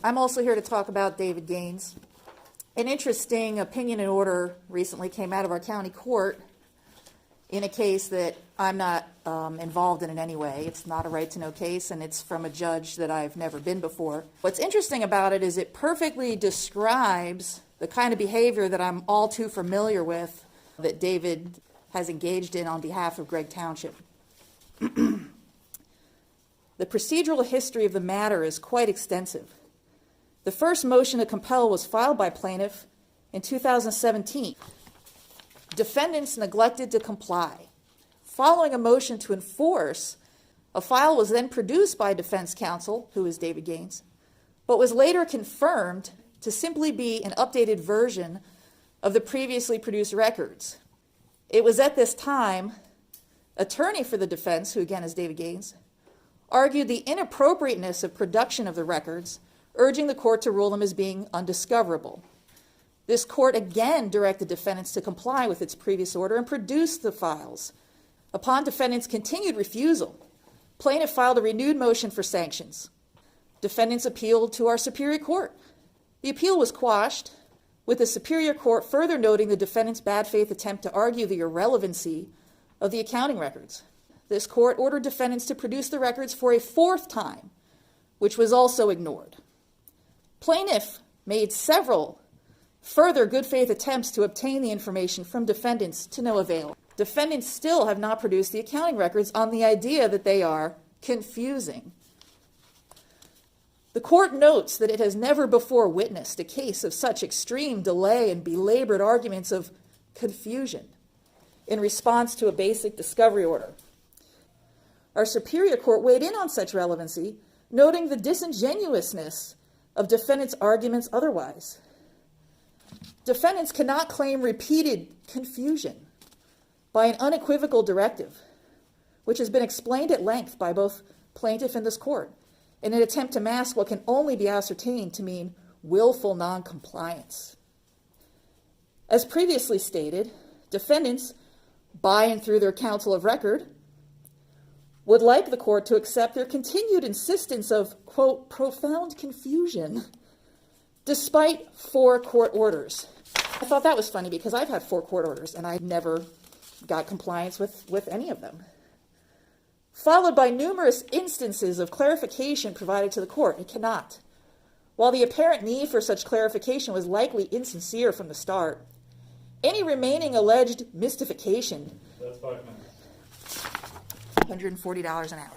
I'm also here to talk about David Gained. An interesting opinion and order recently came out of our county court in a case that I'm not involved in any way. It's not a right-to-know case, and it's from a judge that I've never been before. What's interesting about it is it perfectly describes the kind of behavior that I'm all too familiar with that David has engaged in on behalf of Grine Township. The procedural history of the matter is quite extensive. The first motion to compel was filed by plaintiff in 2017. Defendants neglected to comply. Following a motion to enforce, a file was then produced by defense counsel, who is David Gained, but was later confirmed to simply be an updated version of the previously produced records. It was at this time, attorney for the defense, who again is David Gained, argued the inappropriateness of production of the records, urging the court to rule them as being undiscoverable. This court again directed defendants to comply with its previous order and produce the files. Upon defendants' continued refusal, plaintiff filed a renewed motion for sanctions. Defendants appealed to our superior court. The appeal was quashed, with the superior court further noting the defendant's bad faith attempt to argue the irrelevancy of the accounting records. This court ordered defendants to produce the records for a fourth time, which was also ignored. Plaintiff made several further good faith attempts to obtain the information from defendants to no avail. Defendants still have not produced the accounting records on the idea that they are confusing. The court notes that it has never before witnessed a case of such extreme delay and belabored arguments of confusion in response to a basic discovery order. Our superior court weighed in on such relevancy, noting the disingenuousness of defendants' arguments otherwise. Defendants cannot claim repeated confusion by an unequivocal directive, which has been explained at length by both plaintiff and this court, in an attempt to mask what can only be ascertained to mean willful noncompliance. As previously stated, defendants, by and through their counsel of record, would like the court to accept their continued insistence of, quote, profound confusion, despite 4 court orders. I thought that was funny because I've had 4 court orders and I never got compliance with any of them. Followed by numerous instances of clarification provided to the court. It cannot. While the apparent need for such clarification was likely insincere from the start, any remaining alleged mystification, that's 5 minutes. $140 an hour.